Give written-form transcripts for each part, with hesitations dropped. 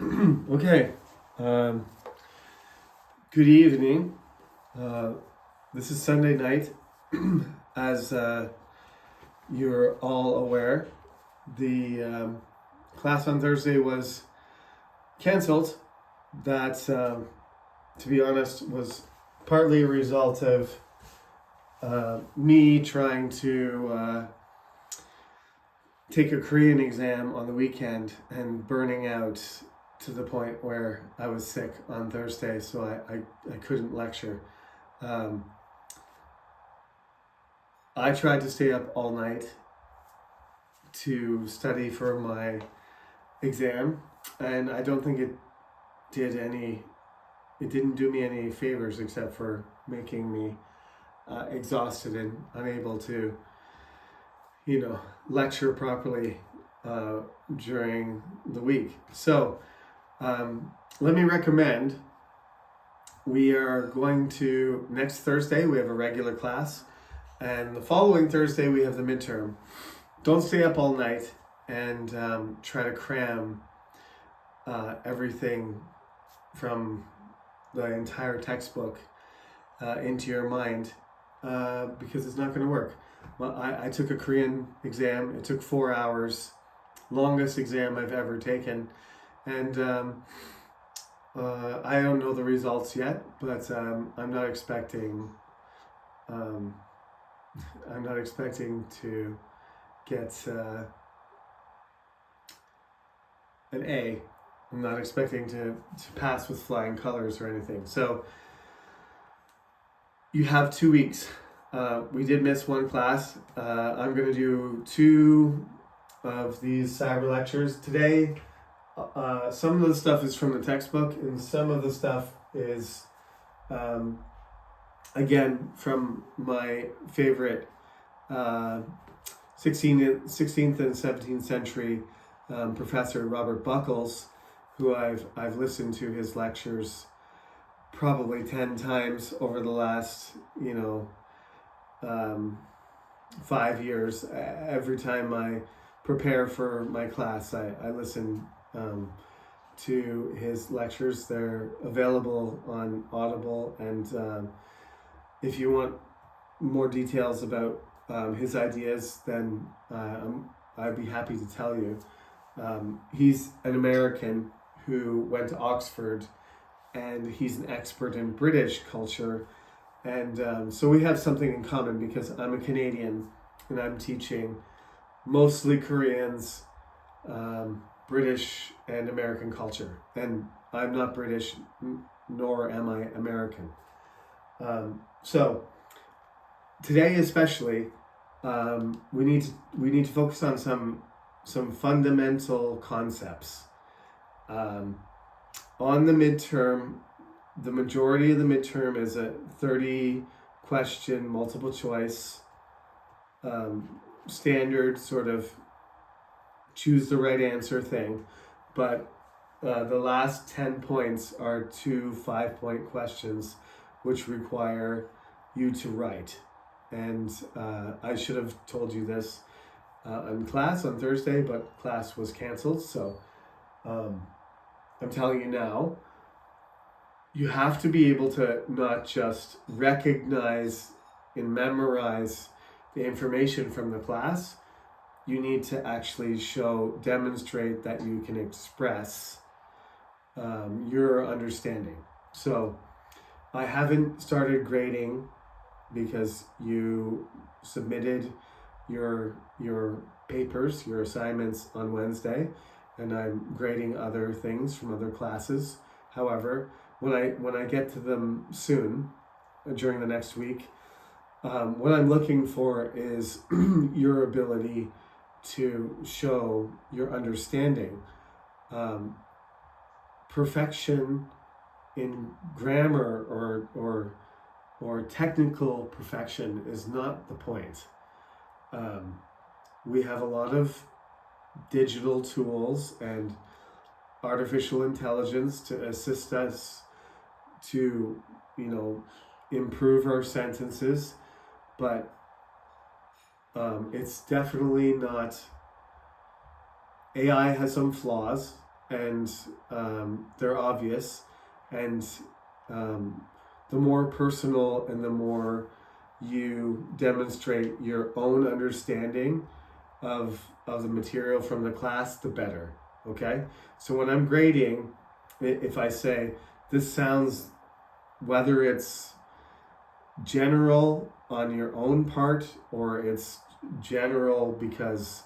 Okay. Um, Good evening. Uh, this is Sunday night. As you're all aware, the class on Thursday was canceled. That, to be honest, was partly a result of me trying to take a Korean exam on the weekend and burning out to the point where I was sick on Thursday, so I couldn't lecture. Um, I tried to stay up all night to study for my exam, and I don't think it didn't do me any favors except for making me exhausted and unable to, lecture properly uh, during the week. So let me recommend, we are going to, next Thursday, we have a regular class, and the following Thursday, we have the midterm. Don't stay up all night and try to cram everything from the entire textbook into your mind because it's not going to work. Well, I took a Korean exam. It took 4 hours, longest exam I've ever taken, and I don't know the results yet, but I'm not expecting to get an A. I'm not expecting to pass with flying colors or anything. So you have 2 weeks. We did miss one class. I'm going to do 2 of these cyber lectures today. Some of the stuff is from the textbook, and some of the stuff is, again, from my favorite 16th and 17th century professor Robert Buckles, who I've listened to his lectures probably 10 times over the last 5 years. Every time I prepare for my class, I listen to his lectures. They're available on Audible, and if you want more details about his ideas, then I'd be happy to tell you. He's an American who went to Oxford, and he's an expert in British culture, and so we have something in common because I'm a Canadian and I'm teaching mostly Koreans, British and American culture, and I'm not British, nor am I American. So today especially, we need to focus on some fundamental concepts. On the midterm, the majority of the midterm is a 30 question multiple choice, standard sort of choose the right answer thing, but the last 10 points are 2 5-point questions which require you to write. And I should have told you this in class on Thursday, but class was canceled, so I'm telling you now, you have to be able to not just recognize and memorize the information from the class. You need to actually demonstrate that you can express your understanding. So I haven't started grading because you submitted your papers, your assignments on Wednesday, and I'm grading other things from other classes. However, when I get to them soon, during the next week, what I'm looking for is your ability to show your understanding. Perfection in grammar or technical perfection is not the point. We have a lot of digital tools and artificial intelligence to assist us to, improve our sentences, but it's definitely not. AI has some flaws, and they're obvious, and the more personal and the more you demonstrate your own understanding of the material from the class, the better. Okay, so when I'm grading, if I say this sounds, whether it's general on your own part or it's general because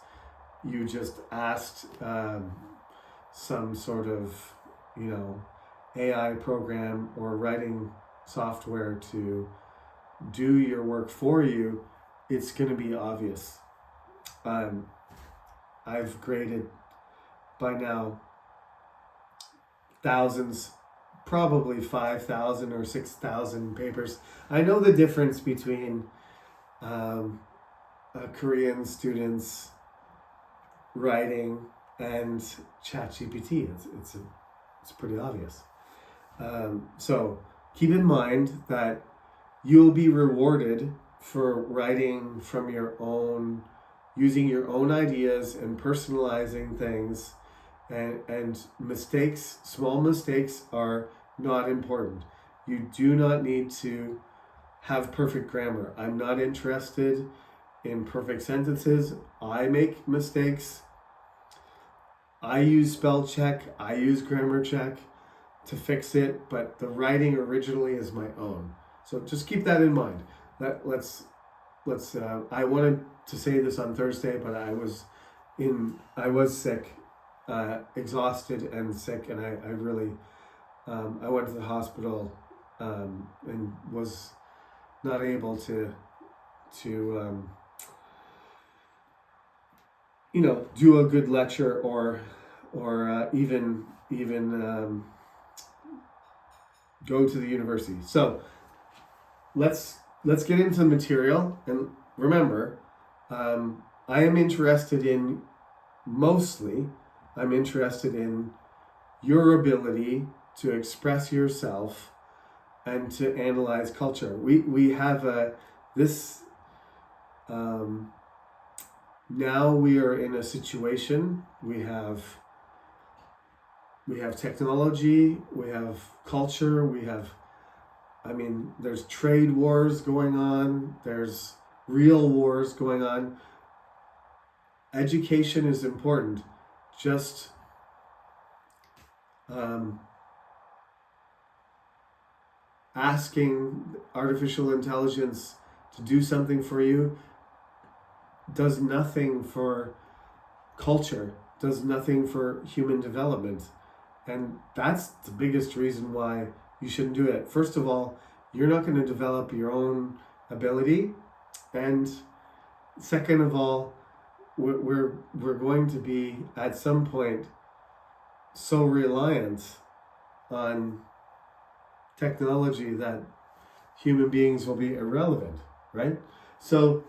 you just asked some sort of, AI program or writing software to do your work for you, it's going to be obvious. I've graded by now thousands, probably 5,000 or 6,000 papers. I know the difference between Korean students writing and ChatGPT. It's pretty obvious. So keep in mind that you'll be rewarded for writing from your own, using your own ideas and personalizing things, and mistakes, small mistakes are not important. You do not need to have perfect grammar. I'm not interested in perfect sentences. I make mistakes. I use spell check, I use grammar check to fix it, but the writing originally is my own. So just keep that in mind. Let's. I wanted to say this on Thursday, but I was sick, exhausted and sick, and I really, I went to the hospital, and was not able to do a good lecture or even go to the university. So let's get into the material, and remember, I am interested in your ability to express yourself and to analyze culture. We have now we are in a situation, we have technology, we have culture, there's trade wars going on, there's real wars going on. Education is important. Just asking artificial intelligence to do something for you does nothing for culture, does nothing for human development. And that's the biggest reason why you shouldn't do it. First of all, you're not going to develop your own ability. And second of all, we're going to be at some point so reliant on technology that human beings will be irrelevant, right? So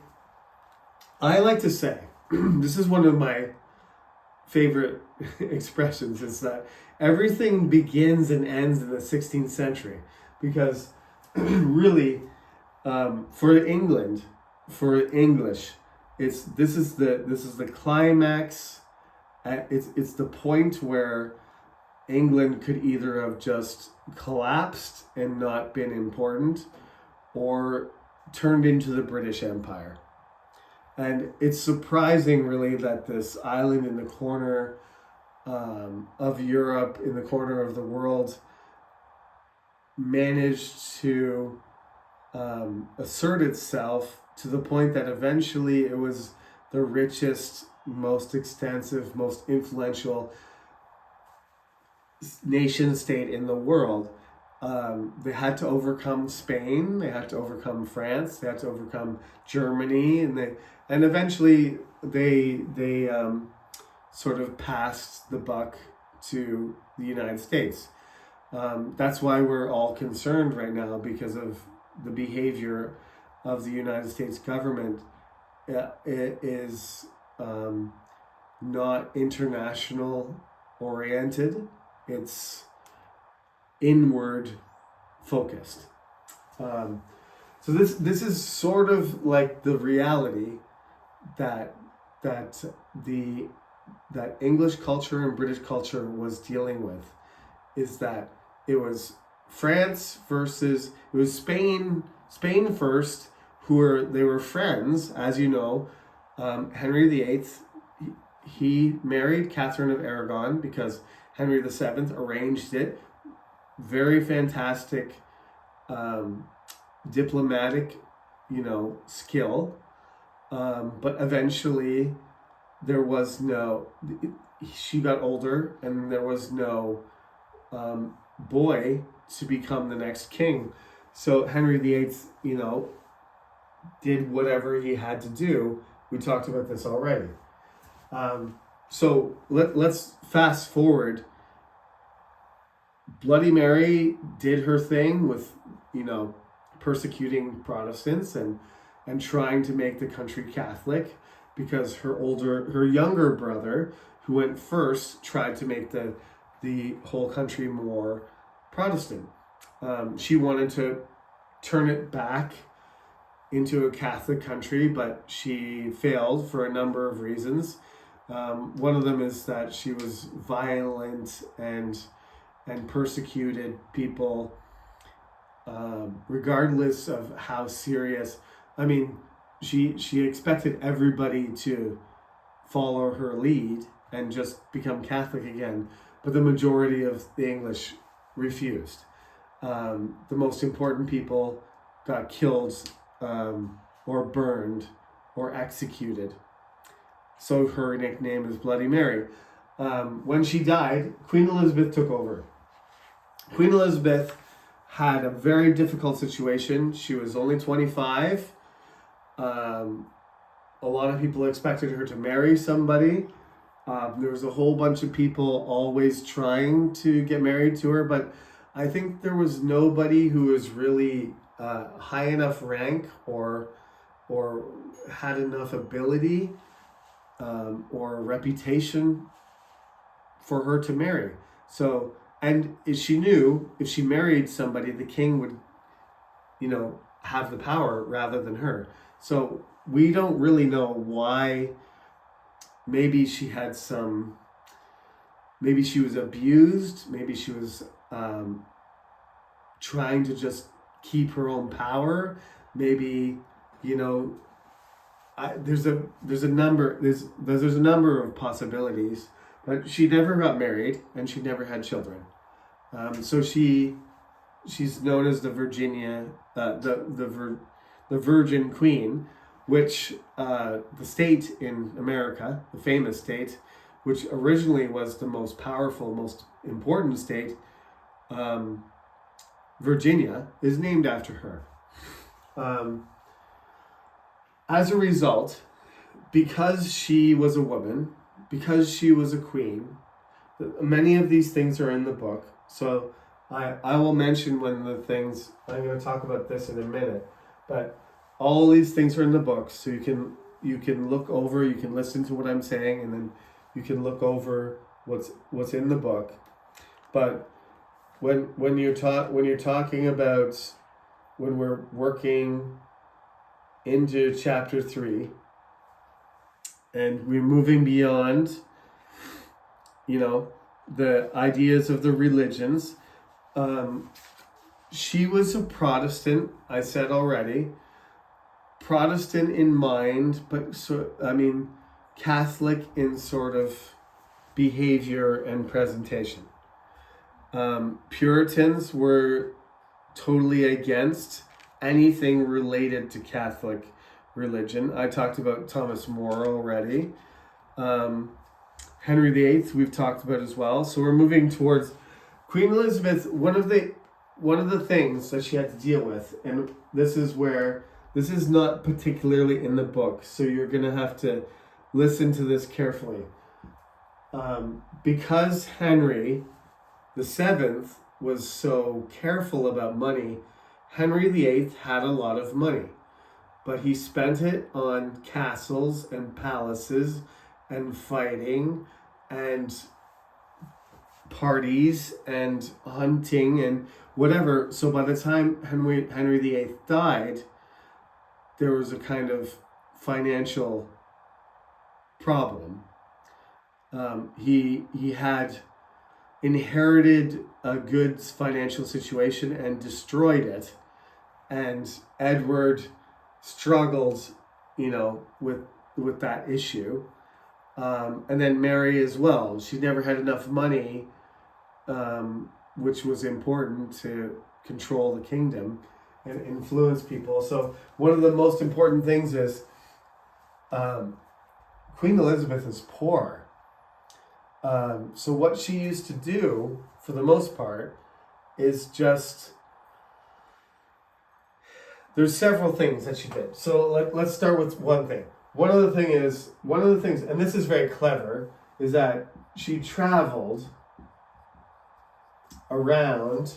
I like to say, this is one of my favorite expressions, is that everything begins and ends in the 16th century, because really, for England, for English, this is the climax. It's the point where England could either have just collapsed and not been important, or turned into the British Empire. And it's surprising, really, that this island in the corner of Europe, in the corner of the world, managed to assert itself to the point that eventually it was the richest, most extensive, most influential nation state in the world. They had to overcome Spain, they had to overcome France, they had to overcome Germany, and eventually they sort of passed the buck to the United States. That's why we're all concerned right now, because of the behavior of the United States government. It is not international oriented. It's inward focused. So this is sort of like the reality that the that English culture and British culture was dealing with is that it was France versus, it was Spain first, they were friends, as you know. Henry VIII, he married Catherine of Aragon because Henry VII arranged it. Very fantastic diplomatic, skill. But eventually there was no, she got older and there was no boy to become the next king. So Henry VIII, did whatever he had to do. We talked about this already. So let's fast forward. Bloody Mary did her thing with, persecuting Protestants and trying to make the country Catholic, because her younger brother, who went first, tried to make the whole country more Protestant. She wanted to turn it back into a Catholic country, but she failed for a number of reasons. One of them is that she was violent and persecuted people, regardless of how serious. I mean, she expected everybody to follow her lead and just become Catholic again, but the majority of the English refused. The most important people got killed, or burned or executed. So her nickname is Bloody Mary. When she died, Queen Elizabeth took over. Queen Elizabeth had a very difficult situation. She was only 25. A lot of people expected her to marry somebody. There was a whole bunch of people always trying to get married to her, but I think there was nobody who was really high enough rank or had enough ability or reputation for her to marry. So, and she knew if she married somebody, the king would, have the power rather than her. So we don't really know why. Maybe she had maybe she was abused. Maybe she was trying to just keep her own power. Maybe, there's a number of possibilities, but she never got married and she never had children. So she's known as the Virgin Queen, which the state in America, the famous state, which originally was the most powerful, most important state, Virginia, is named after her. As a result, because she was a woman, because she was a queen, many of these things are in the book. So I will mention one of the things, I'm going to talk about this in a minute, but all these things are in the book. So you can look over, you can listen to what I'm saying, and then you can look over what's in the book. But when you're talking about, when we're working into chapter 3 and we're moving beyond the ideas of the religions, she was a Protestant, I said already, Protestant in mind, but Catholic in sort of behavior and presentation. Puritans were totally against anything related to Catholic religion. I talked about Thomas More already. Henry VIII we've talked about as well. So we're moving towards Queen Elizabeth. One of the things that she had to deal with, and this is not particularly in the book, so you're going to have to listen to this carefully. Because Henry VII was so careful about money, Henry VIII had a lot of money, but he spent it on castles and palaces and fighting and parties and hunting and whatever. So by the time Henry VIII died, there was a kind of financial problem. He had inherited a good financial situation and destroyed it, and Edward struggled, with that issue. And then Mary as well. She never had enough money, which was important to control the kingdom and influence people. So one of the most important things is Queen Elizabeth is poor. So what she used to do, for the most part, is just... There's several things that she did. So let's start with one thing. One of the things, and this is very clever, is that she traveled around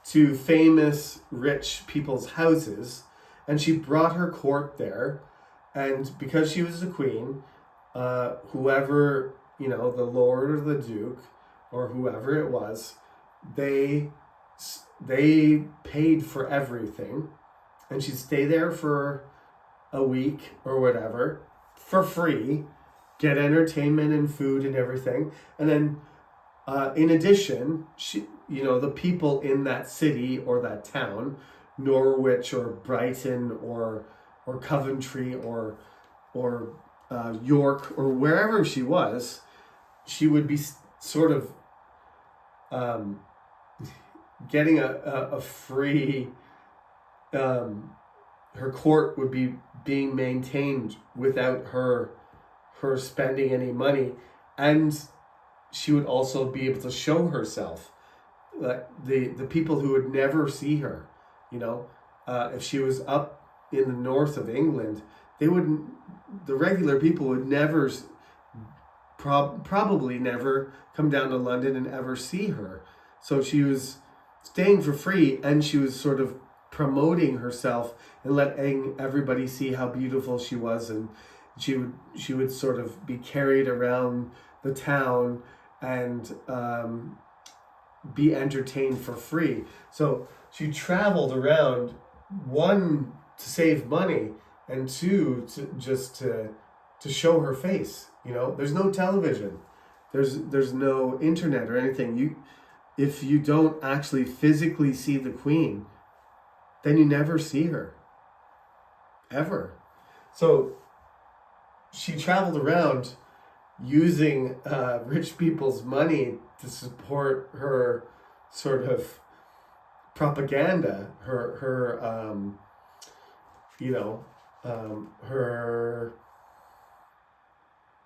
to famous rich people's houses, and she brought her court there. And because she was the queen, whoever, the lord or the duke or whoever it was, they paid for everything, and she'd stay there for a week or whatever for free, get entertainment and food and everything. And then in addition, she, the people in that city or that town, Norwich or Brighton or Coventry or York or wherever she was, she would be sort of getting a free, her court would be being maintained without her spending any money, and she would also be able to show herself. The people who would never see her, if she was up in the north of England, the regular people would never, probably never come down to London and ever see her. So she was staying for free, and she was sort of promoting herself and letting everybody see how beautiful she was, and she would sort of be carried around the town and be entertained for free. So she traveled around, one, to save money, and two, to show her face. There's no television, there's no internet or anything. If you don't actually physically see the queen, then you never see her, ever. So she traveled around using rich people's money to support her sort of propaganda, her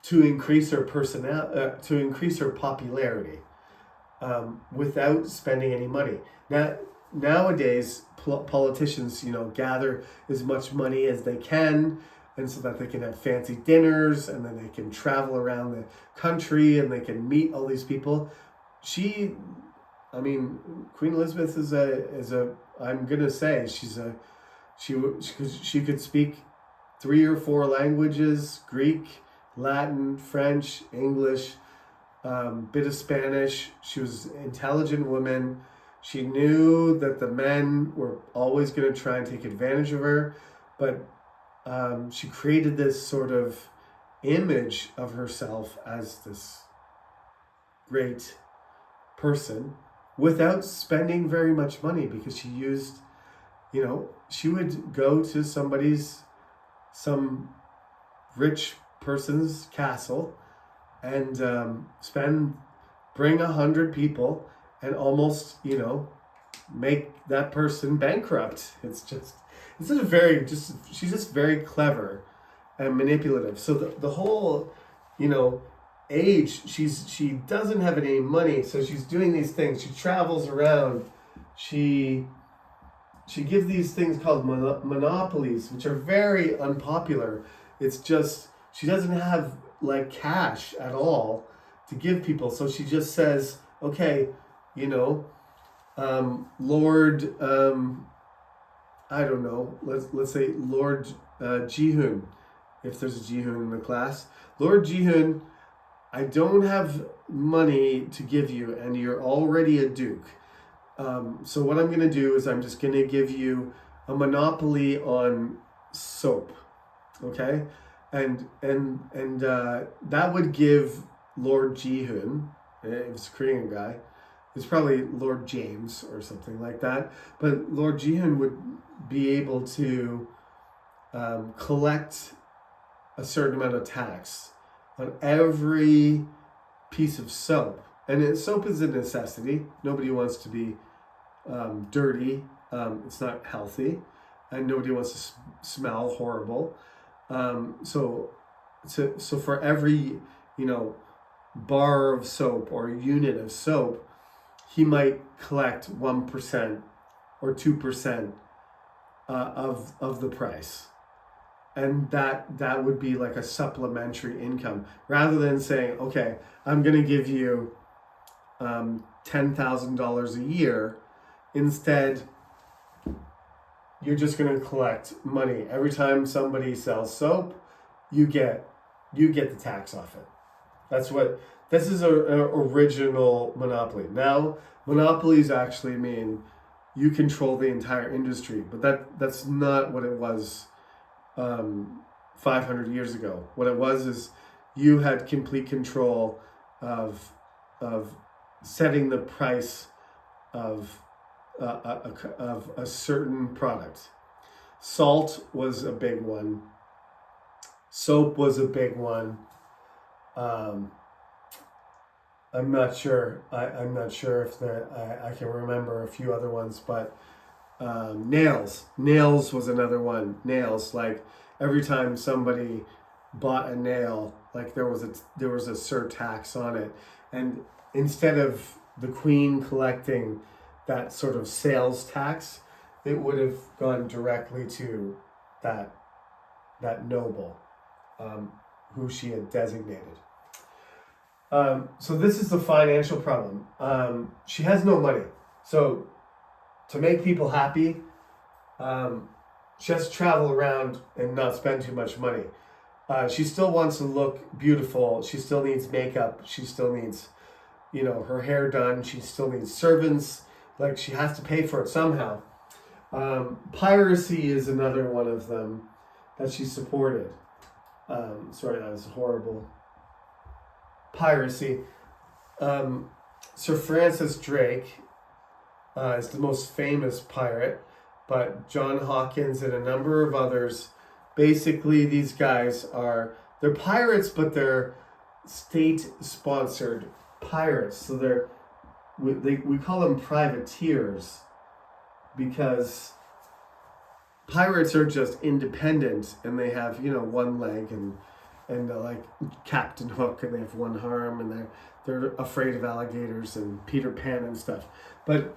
to increase her to increase her popularity, without spending any money. Nowadays, politicians, gather as much money as they can, and so that they can have fancy dinners, and then they can travel around the country, and they can meet all these people. Queen Elizabeth is I'm gonna say she could speak 3 or 4 languages: Greek, Latin, French, English, bit of Spanish. She was an intelligent woman. She knew that the men were always going to try and take advantage of her, but she created this sort of image of herself as this great person without spending very much money, because she used, she would go to some rich person's castle and bring 100 people and almost, make that person bankrupt. She's just very clever and manipulative. So the whole, age, she doesn't have any money, so she's doing these things. She travels around. She gives these things called monopolies, which are very unpopular. It's just, she doesn't have cash at all to give people. So she just says, okay, Lord, I don't know, let's say Lord Jihun, if there's a Jihun in the class. Lord Jihun, I don't have money to give you, and you're already a duke. So what I'm going to do is I'm just going to give you a monopoly on soap, okay? And that would give Lord Ji-hoon, it was a Korean guy. It's probably Lord James or something like that. But Lord Ji-hoon would be able to collect a certain amount of tax on every piece of soap. And soap is a necessity. Nobody wants to be dirty. It's not healthy. And nobody wants to smell horrible. So for every, bar of soap or unit of soap, he might collect 1% or 2% of the price. And that would be like a supplementary income, rather than saying, okay, I'm going to give you $10,000 a year. Instead, you're just going to collect money every time somebody sells soap. You get the tax off it. This is an original monopoly. Now, monopolies actually mean you control the entire industry, but that's not what it was 500 years ago. What it was is you had complete control of setting the price of a certain product. Salt was a big one. Soap was a big one. I'm not sure. I'm not sure if I can remember a few other ones, but nails was another one. Nails, like every time somebody bought a nail, like there was a surtax on it, and instead of the Queen collecting that sort of sales tax, it would have gone directly to that noble who she had designated. So this is the financial problem. She has no money. So to make people happy, she has to travel around and not spend too much money. She still wants to look beautiful. She still needs makeup. She still needs, her hair done. She still needs servants. Like, she has to pay for it somehow. Piracy is another one of them that she supported. Sorry, that was horrible. Piracy. Sir Francis Drake is the most famous pirate, but John Hawkins and a number of others, basically these guys they're pirates, but they're state-sponsored pirates. So we call them privateers, because pirates are just independent, and they have, one leg and like Captain Hook, and they have one arm, and they're afraid of alligators and Peter Pan and stuff. But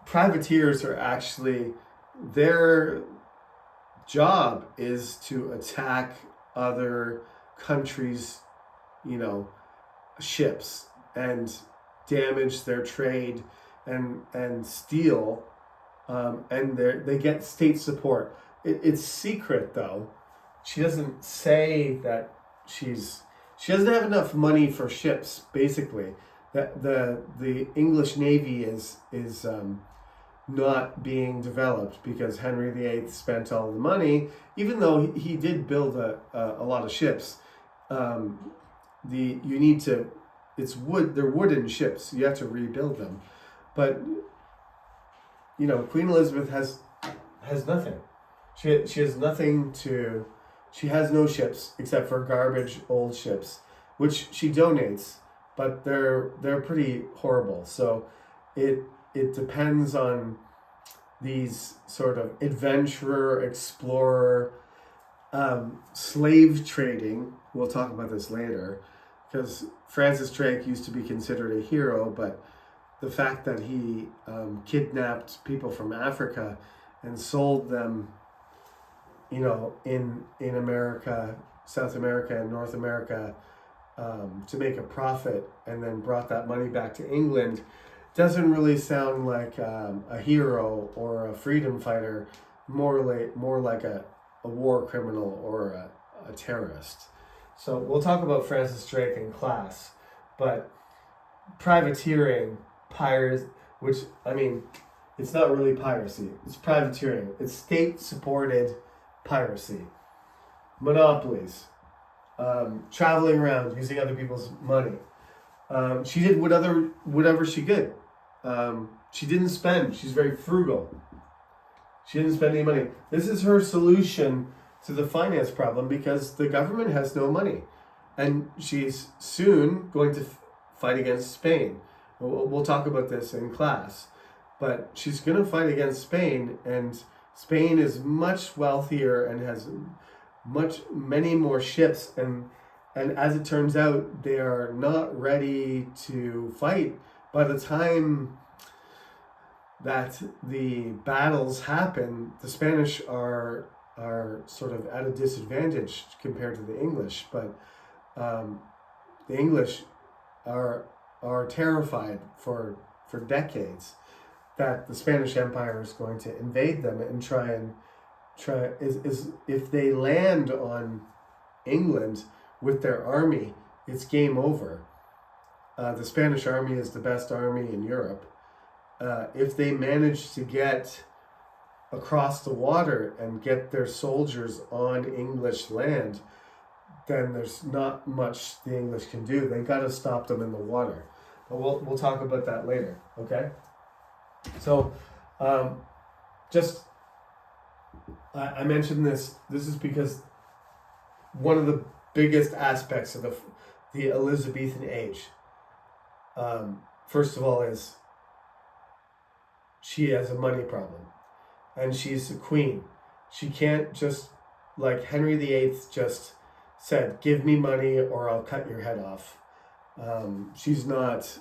privateers are actually, their job is to attack other countries' ships and damage their trade and steal, and they get state support. It's secret, though. She doesn't say that she doesn't have enough money for ships, basically. That the English Navy is not being developed because Henry VIII spent all the money, even though he did build a lot of ships. It's wood. They're wooden ships. You have to rebuild them, but Queen Elizabeth has nothing. She has nothing to. She has no ships except for garbage old ships, which she donates, but they're pretty horrible. So it depends on these sort of adventurer, explorer, slave trading. We'll talk about this later, because Francis Drake used to be considered a hero, but the fact that he kidnapped people from Africa and sold them, in America, South America, and North America, to make a profit, and then brought that money back to England, doesn't really sound like a hero or a freedom fighter. More like a war criminal or a terrorist. So we'll talk about Francis Drake in class, but privateering, pirates, which, it's not really piracy. It's privateering. It's state-supported piracy. Monopolies. traveling around, using other people's money. She did whatever she could. She didn't spend. She's very frugal. She didn't spend any money. This is her solution to the finance problem because the government has no money. And she's soon going to fight against Spain. We'll talk about this in class. But she's going to fight against Spain, and Spain is much wealthier and has many more ships. And as it turns out, they are not ready to fight. By the time that the battles happen, the Spanish are sort of at a disadvantage compared to the English, but the English are terrified for decades that the Spanish Empire is going to invade them and try if they land on England with their army, it's game over. The Spanish army is the best army in Europe. If they manage to get across the water and get their soldiers on English land, then there's not much the English can do. They got to stop them in the water. But we'll talk about that later, okay? So, I mentioned this. This is because one of the biggest aspects of the Elizabethan age, first of all, is she has a money problem, and she's a queen. She can't just, like Henry VIII just said, give me money or I'll cut your head off. She's not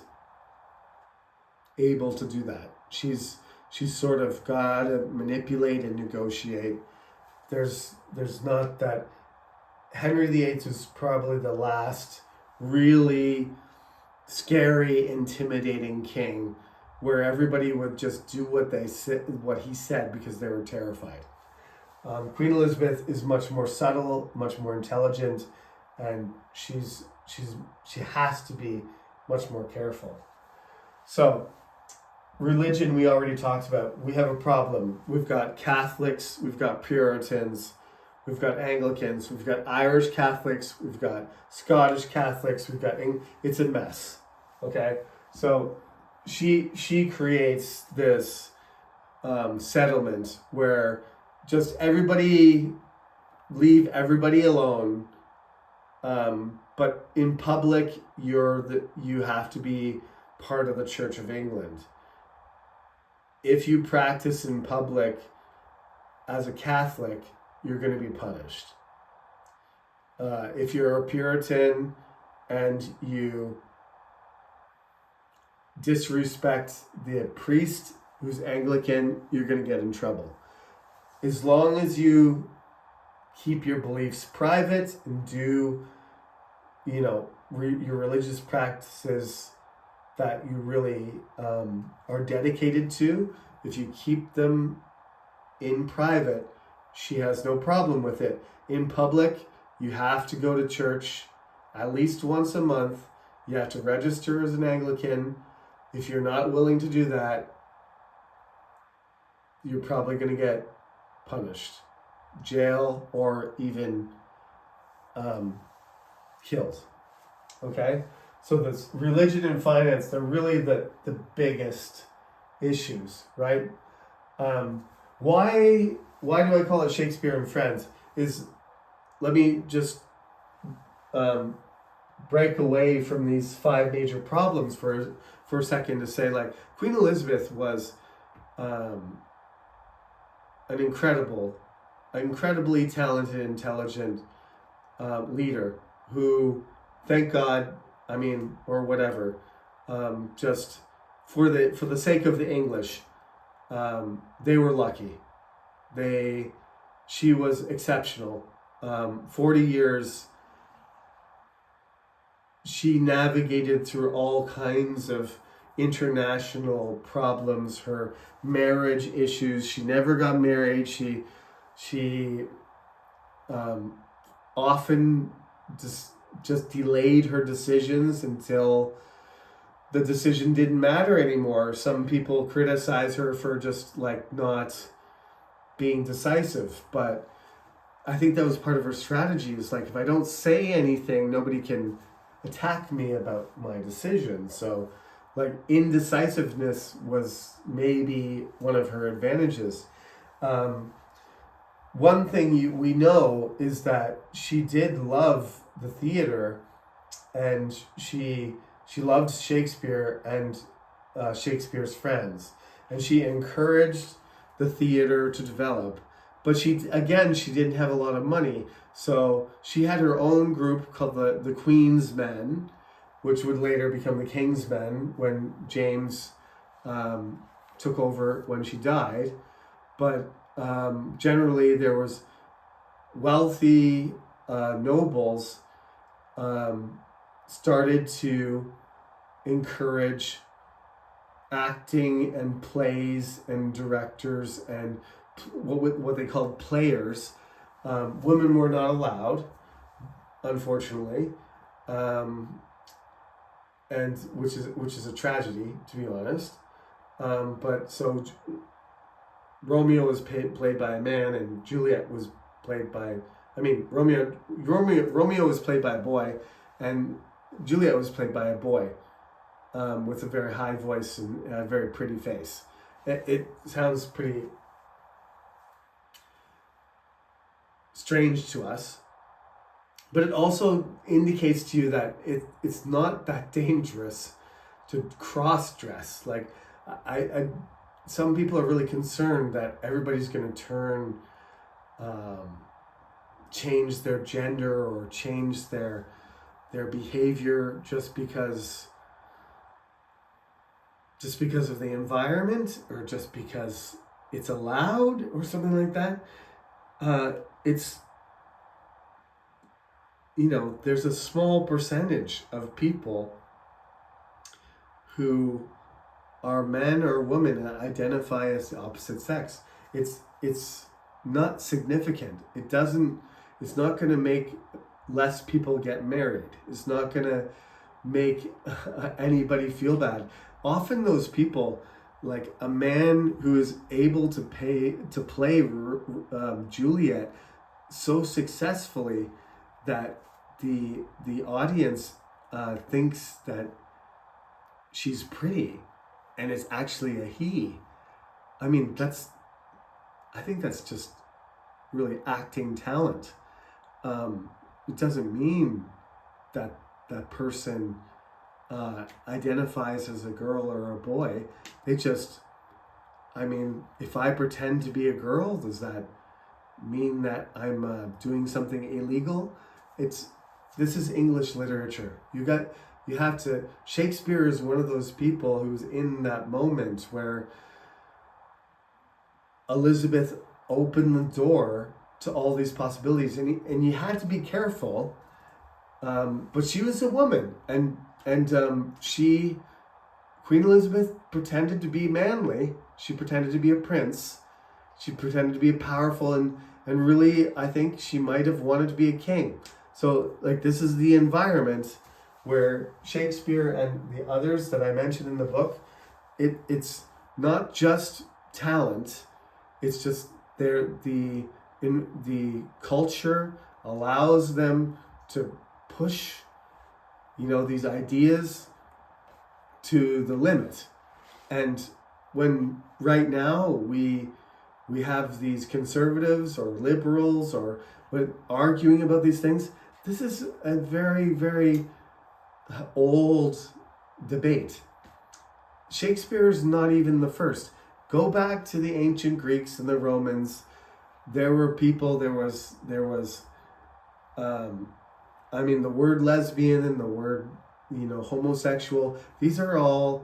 able to do that. She's sort of got to manipulate and negotiate. There's not that. Henry VIII is probably the last really scary, intimidating king where everybody would just do what he said because they were terrified. Queen Elizabeth is much more subtle, much more intelligent, and she has to be much more careful. So, religion we already talked about. We have a problem. We've got Catholics, we've got Puritans, we've got Anglicans, we've got Irish Catholics, we've got Scottish Catholics, it's a mess. Okay? So she creates this settlement where just leave everybody alone, but in public you have to be part of the Church of England. If you practice in public as a Catholic, you're going to be punished. If you're a Puritan and you disrespect the priest who's Anglican, you're going to get in trouble. As long as you keep your beliefs private and do, your religious practices that you really are dedicated to, if you keep them in private, she has no problem with it. In public, you have to go to church at least once a month. You have to register as an Anglican. If you're not willing to do that, you're probably going to get punished, jail, or even killed. Okay? So this religion and finance, they're really the biggest issues, right? Why do I call it Shakespeare and Friends? Let me just break away from these 5 major problems for a second to say, like, Queen Elizabeth was an incredibly talented, intelligent leader who, thank God, or whatever, just for the sake of the English, they were lucky. She was exceptional. 40 years, she navigated through all kinds of international problems, her marriage issues. She never got married. She often just delayed her decisions until the decision didn't matter anymore. Some people criticize her for just like not being decisive, but I think that was part of her strategy. Is like, if I don't say anything, nobody can attack me about my decision. So, like, indecisiveness was maybe one of her advantages. One thing we know is that she did love the theater, and she loved Shakespeare and Shakespeare's friends, and she encouraged the theater to develop. But she didn't have a lot of money, so she had her own group called the Queen's Men, which would later become the King's Men when James took over when she died. But generally, there was wealthy nobles started to encourage acting and plays and directors and what they called players. Women were not allowed, unfortunately, and which is a tragedy, to be honest. But so Romeo was played by a man, and Juliet was played by. Romeo was played by a boy, and Juliet was played by a boy, with a very high voice and a very pretty face. It sounds pretty strange to us, but it also indicates to you that it's not that dangerous to cross-dress. Like, some people are really concerned that everybody's going to change their gender or change their behavior just because of the environment, or just because it's allowed or something like that. It's, there's a small percentage of people who are men or women and identify as the opposite sex. It's not significant. It's not going to make less people get married. It's not going to make anybody feel bad. Often those people, like a man who is able to play Juliet so successfully that the audience thinks that she's pretty, and it's actually a he. I think that's just really acting talent. It doesn't mean that that person identifies as a girl or a boy. They just, if I pretend to be a girl, does that mean that I'm doing something illegal? This is English literature. Shakespeare is one of those people who's in that moment where Elizabeth opened the door to all these possibilities, and you had to be careful. But she was a woman, and Queen Elizabeth pretended to be manly. She pretended to be a prince. She pretended to be powerful, and really, I think she might have wanted to be a king. So, like, this is the environment where Shakespeare and the others that I mentioned in the book, it's not just talent. It's just the culture allows them to push, these ideas to the limit. And when right now we have these conservatives or liberals or arguing about these things, this is a very, very old debate. Shakespeare is not even the first. Go back to the ancient Greeks and the Romans. There were people, there was the word lesbian and the word, homosexual. These are all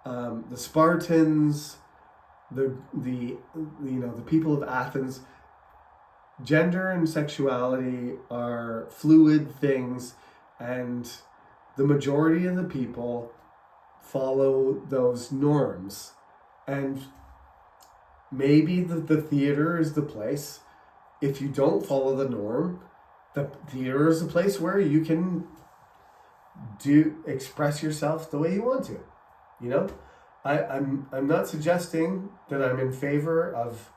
the Spartans, the people of Athens. Gender and sexuality are fluid things, and the majority of the people follow those norms. And maybe the theater is the place. If you don't follow the norm, the theater is a place where you can express yourself the way you want to. I'm not suggesting that I'm in favor of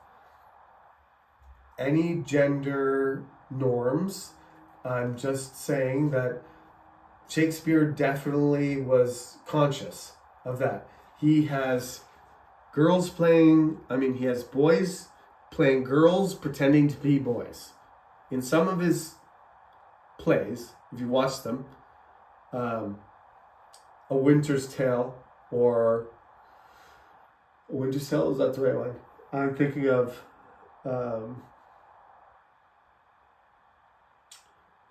any gender norms. I'm just saying that Shakespeare definitely was conscious of that. He has he has boys playing girls pretending to be boys. In some of his plays, if you watch them, A Winter's Tale, or A Winter's Tale, is that the right one? I'm thinking of,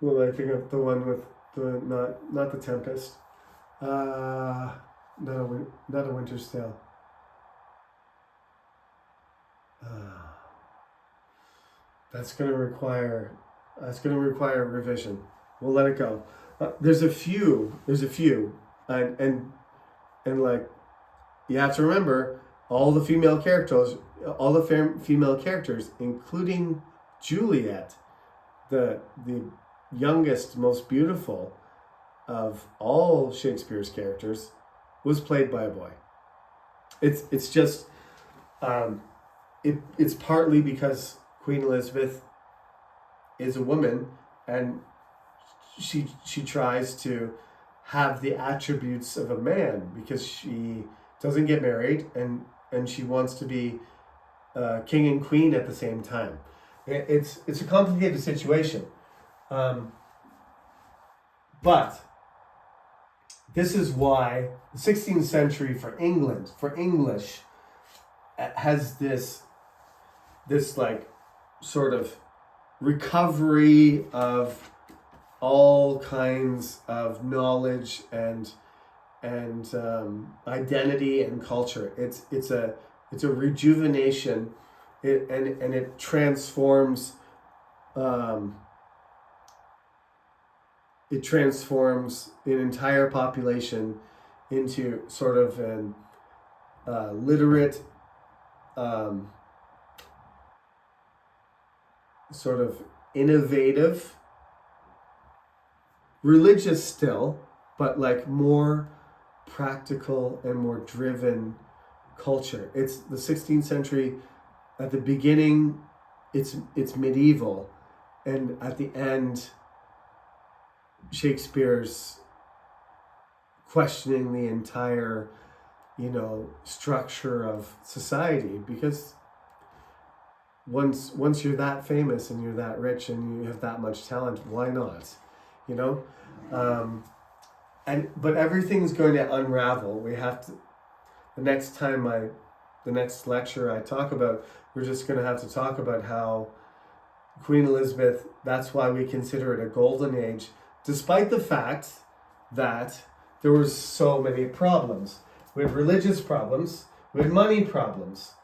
who am I thinking of? The one with the, not the Tempest. Not A Winter's Tale. That's gonna require revision. We'll let it go. There's a few, and like, you have to remember all the female characters, including Juliet, the youngest, most beautiful of all Shakespeare's characters, was played by a boy. It's just, it's partly because Queen Elizabeth is a woman, and she tries to have the attributes of a man because she doesn't get married, and she wants to be king and queen at the same time. It's a complicated situation, but this is why the 16th century for English, has this like sort of recovery of all kinds of knowledge and identity and culture. It's a rejuvenation, and it transforms. It transforms an entire population into sort of an literate, sort of innovative, religious still, but like more practical and more driven culture. It's the 16th century. At the beginning, it's medieval, and at the end, Shakespeare's questioning the entire, structure of society, because once you're that famous and you're that rich and you have that much talent, why not? But everything's going to unravel. We have to, the next lecture I talk about, we're just going to have to talk about how Queen Elizabeth, that's why we consider it a golden age, despite the fact that there were so many problems. We had religious problems, we had money problems.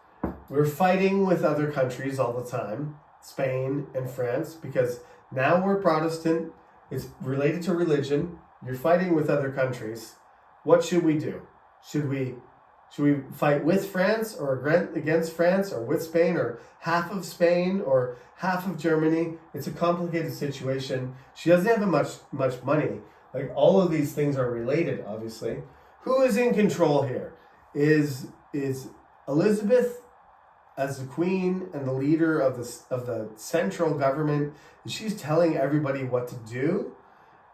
We were fighting with other countries all the time, Spain and France, because now we're Protestant. It's related to religion. You're fighting with other countries. What should we do? Should we fight with France or against France, or with Spain, or half of Spain or half of Germany? It's a complicated situation. She doesn't have much money. Like, all of these things are related, obviously. Who is in control here? Is Elizabeth, as the queen and the leader of the central government, she's telling everybody what to do?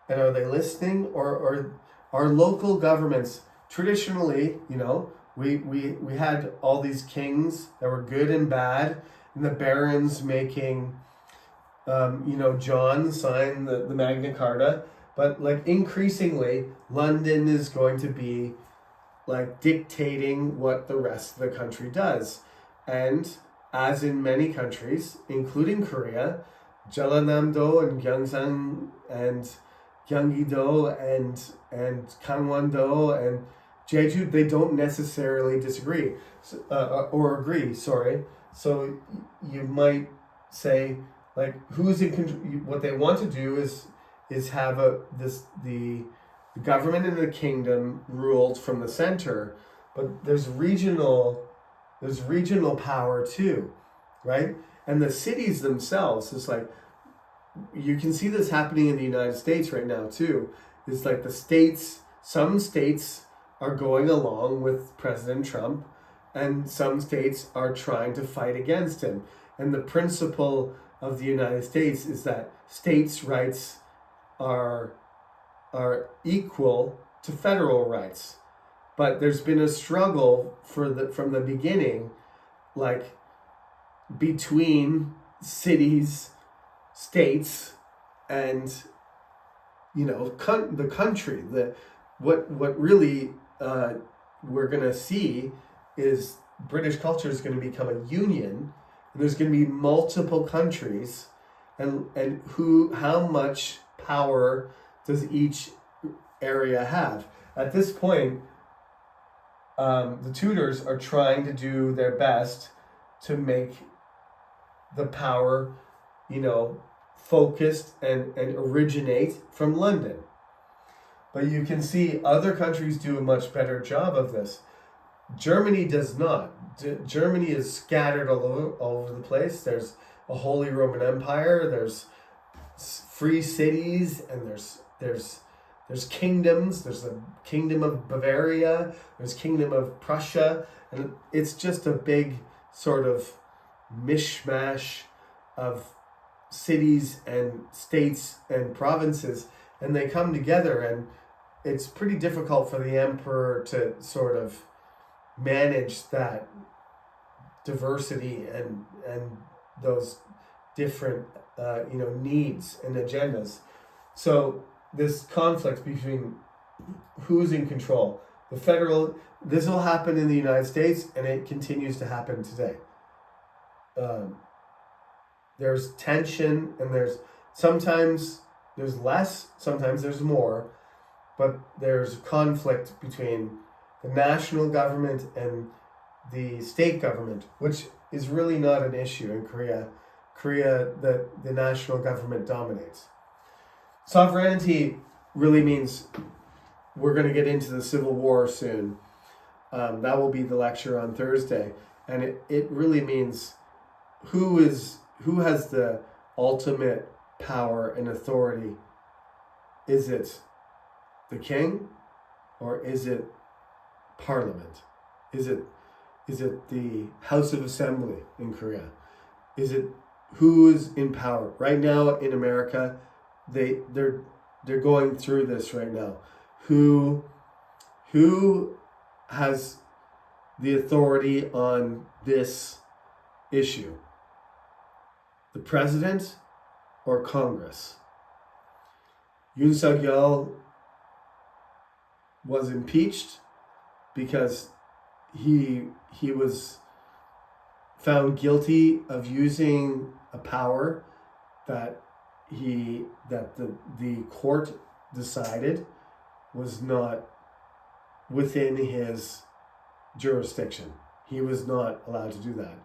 And are they listening? Or are local governments, traditionally, we had all these kings that were good and bad, and the barons making, John sign the Magna Carta. But like, increasingly, London is going to be like dictating what the rest of the country does. And as in many countries, including Korea, Jeollanam-do and Gyeongsang and Gyeonggi-do and Gangwon-do and Jeju, they don't necessarily disagree or agree. Sorry. So you might say, like, who's in control? What they want to do is have the government in the kingdom ruled from the center, but there's regional power too, right? And the cities themselves is like, you can see this happening in the United States right now too. It's like some states are going along with President Trump, and some states are trying to fight against him. And the principle of the United States is that states' rights are equal to federal rights. But there's been a struggle from the beginning, like between cities, states, and the country. What really we're gonna see is British culture is going to become a union, and there's going to be multiple countries, and how much power does each area have? At this point, the Tudors are trying to do their best to make the power, focused and originate from London. But you can see other countries do a much better job of this. Germany does not. Germany is scattered all over the place. There's a Holy Roman Empire. There's free cities, and there's kingdoms. There's the Kingdom of Bavaria. There's Kingdom of Prussia, and it's just a big sort of mishmash of cities and states and provinces, and they come together, and it's pretty difficult for the emperor to sort of manage that diversity and those different needs and agendas. So this conflict between who's in control, the federal, this will happen in the United States, and it continues to happen today. There's tension, and sometimes there's less, sometimes there's more, but there's conflict between the national government and the state government, which is really not an issue in Korea. The national government dominates. Sovereignty really means we're going to get into the Civil War soon. That will be the lecture on Thursday. And it really means who has the ultimate power and authority. Is it the king, or is it Parliament? Is it the House of Assembly in Korea? Is it who is in power right now in America? They're going through this right now. Who has the authority on this issue? The president or Congress? Yoon Suk-yeol was impeached because he was found guilty of using a power that the court decided was not within his jurisdiction. He was not allowed to do that.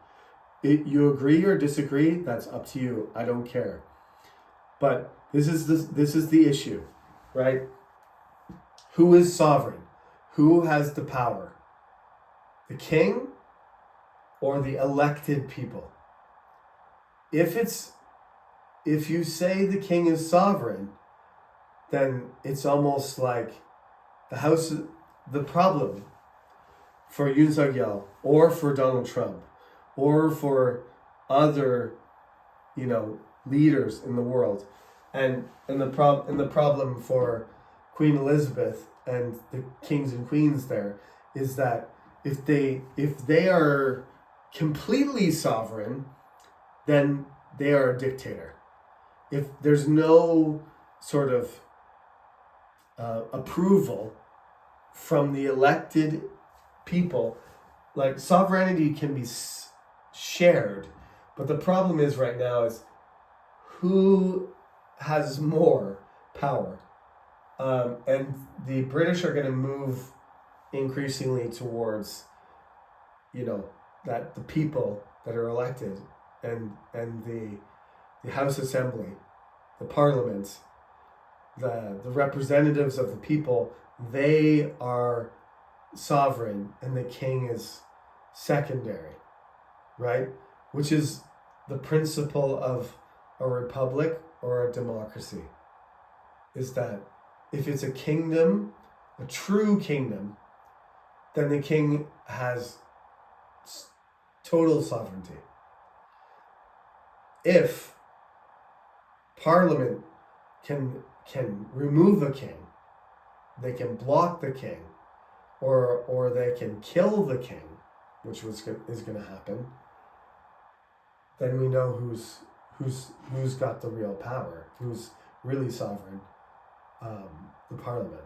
You agree or disagree, that's up to you. I don't care. But this is the issue, right? Who is sovereign? Who has the power? The king or the elected people? If you say the king is sovereign, then it's almost like the problem for Yoon Suk-yeol or for Donald Trump or for other, leaders in the world, and the problem for Queen Elizabeth and the kings and queens there is that if they are completely sovereign, then they are a dictator. If there's no sort of approval from the elected people, like sovereignty can be shared, but the problem is right now is who has more power, and the British are going to move increasingly towards, that the people that are elected and the House Assembly, the Parliament, the representatives of the people, they are sovereign and the king is secondary, right? Which is the principle of a republic or a democracy, is that if it's a kingdom, a true kingdom, then the king has total sovereignty. if Parliament can remove a king, they can block the king, or they can kill the king, which is going to happen, then we know who's got the real power, who's really sovereign, the Parliament.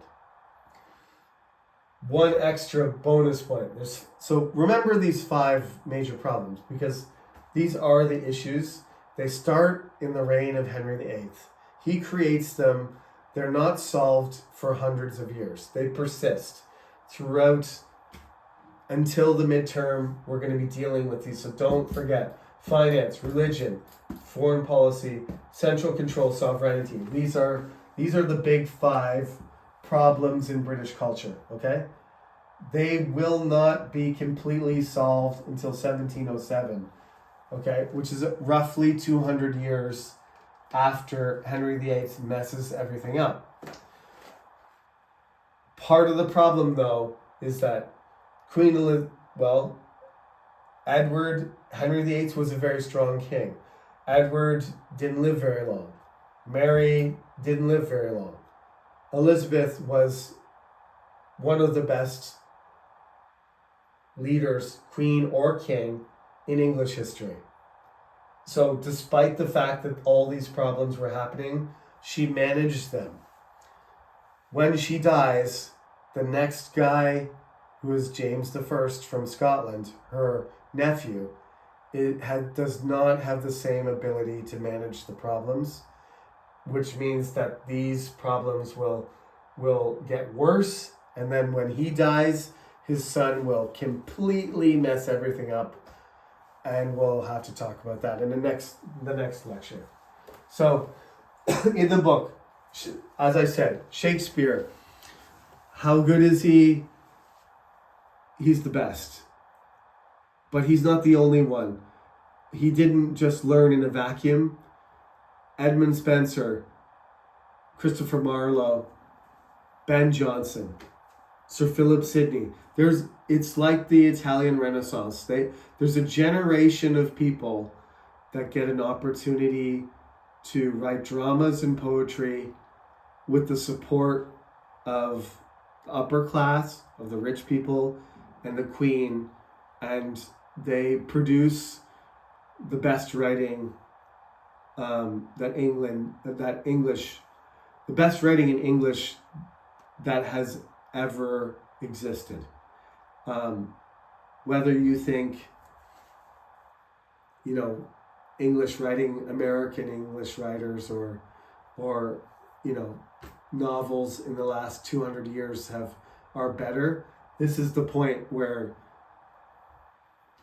One extra bonus point. So remember these 5 major problems, because these are the issues. They start in the reign of Henry VIII. He creates them. They're not solved for hundreds of years. They persist throughout until the midterm. We're going to be dealing with these. So don't forget finance, religion, foreign policy, central control, sovereignty. These are the big 5 problems in British culture, okay? They will not be completely solved until 1707, okay? Which is roughly 200 years after Henry VIII messes everything up. Part of the problem, though, is that Henry VIII was a very strong king. Edward didn't live very long. Mary didn't live very long. Elizabeth was one of the best leaders, queen or king, in English history. So despite the fact that all these problems were happening, she managed them. When she dies, the next guy, who is James I from Scotland, her nephew, does not have the same ability to manage the problems, which means that these problems will get worse, and then when he dies, his son will completely mess everything up, and we'll have to talk about that in the next lecture. So, in the book, as I said, Shakespeare, how good is he? He's the best. But he's not the only one. He didn't just learn in a vacuum. Edmund Spenser, Christopher Marlowe, Ben Jonson, Sir Philip Sidney. It's like the Italian Renaissance. There's a generation of people that get an opportunity to write dramas and poetry with the support of the upper class, of the rich people, and the Queen, and they produce the best writing the best writing in English that has ever existed. Whether you think, English writing, American English writers, or novels in the last 200 years are better. This is the point where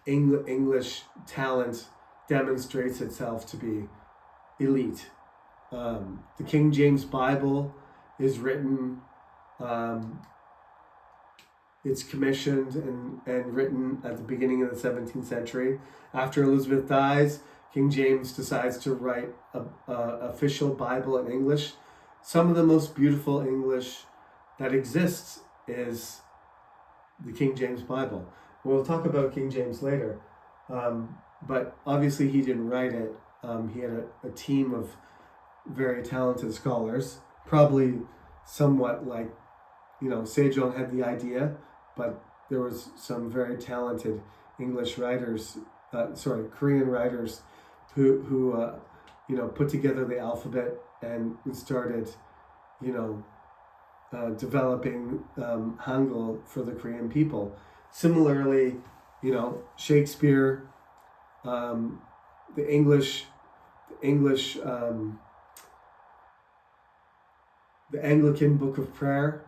English talent demonstrates itself to be elite. The King James Bible is written, it's commissioned and written at the beginning of the 17th century. After Elizabeth dies, King James decides to write an official Bible in English. Some of the most beautiful English that exists is the King James Bible. We'll talk about King James later, but obviously he didn't write it. He had a team of very talented scholars, probably somewhat like, Sejong had the idea, but there was some very talented Korean writers who put together the alphabet and started, developing Hangul for the Korean people. Similarly, Shakespeare, the Anglican Book of Prayer,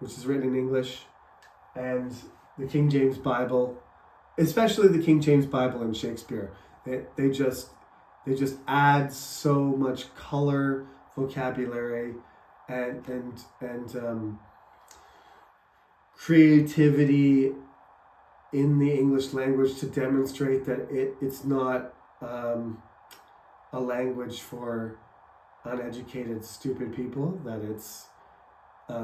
which is written in English, and the King James Bible, especially the King James Bible and Shakespeare. They just add so much color, vocabulary, and creativity in the English language to demonstrate that it's not a language for uneducated, stupid people, that it's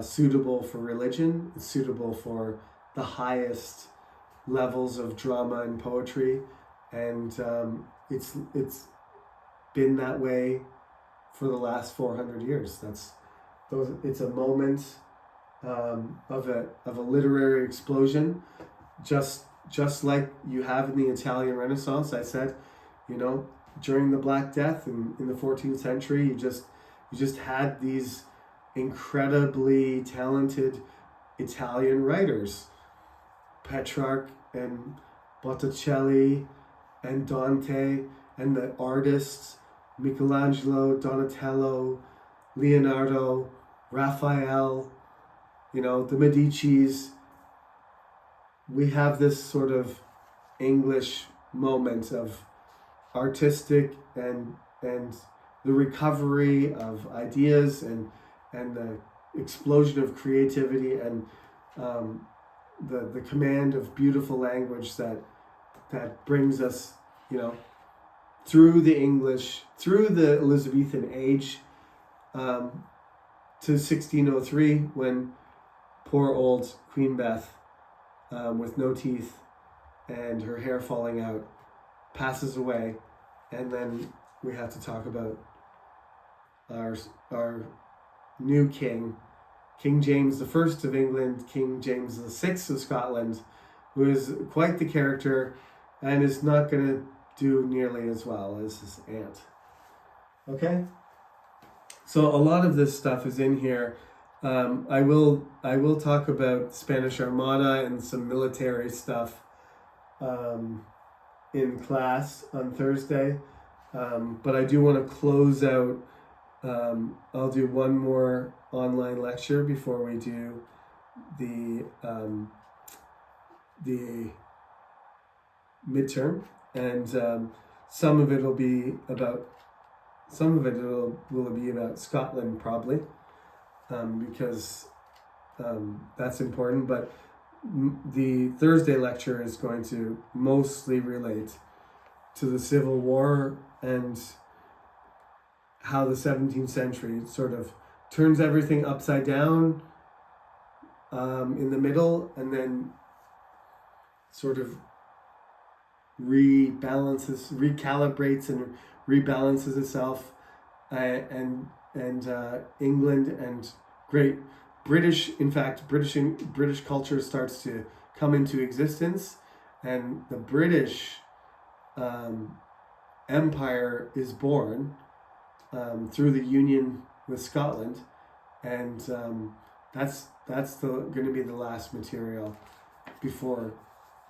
suitable for religion, it's suitable for the highest levels of drama and poetry, and it's been that way for the last 400 years. It's a moment of a literary explosion, just like you have in the Italian Renaissance. I said, during the Black Death in the 14th century, you just had these incredibly talented Italian writers, Petrarch and Botticelli and Dante, and the artists, Michelangelo, Donatello, Leonardo, Raphael, the Medicis. We have this sort of English moment of artistic and the recovery of ideas and the explosion of creativity and the command of beautiful language that brings us, through the Elizabethan age, to 1603, when poor old Queen Beth, with no teeth and her hair falling out, passes away, and then we have to talk about our new king, King James I of England, King James VI of Scotland, who is quite the character and is not going to do nearly as well as his aunt. Okay? So a lot of this stuff is in here. I will talk about Spanish Armada and some military stuff in class on Thursday. But I do want to close out. I'll do one more online lecture before we do the midterm, and some of it will be about Scotland probably, because that's important. But the Thursday lecture is going to mostly relate to the Civil War and how the 17th century sort of turns everything upside down in the middle, and then sort of recalibrates and rebalances itself, and England and British culture starts to come into existence, and the British Empire is born through the union with Scotland, and that's going to be the last material before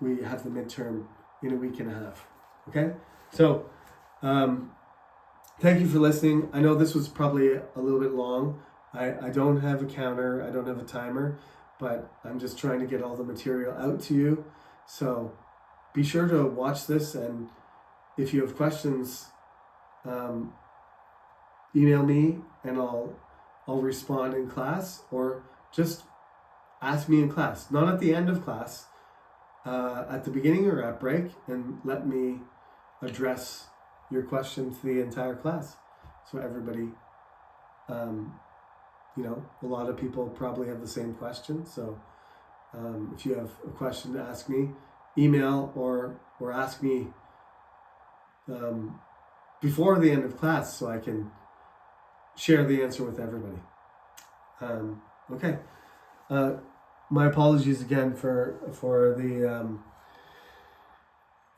we have the midterm in a week and a half. Okay, so thank you for listening. I know this was probably a little bit long. I don't have a counter, I don't have a timer, but I'm just trying to get all the material out to you. So be sure to watch this, and if you have questions, email me and I'll respond in class, or just ask me in class. Not at the end of class, at the beginning or at break, and let me address your question to the entire class. So everybody, a lot of people probably have the same question. So if you have a question to ask me, email or ask me before the end of class, so I can share the answer with everybody. Okay. My apologies again for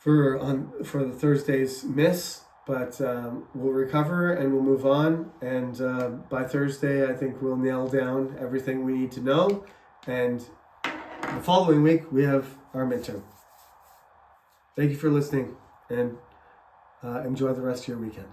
the Thursday's miss, but we'll recover and we'll move on. And by Thursday, I think we'll nail down everything we need to know. And the following week, we have our midterm. Thank you for listening, and enjoy the rest of your weekend.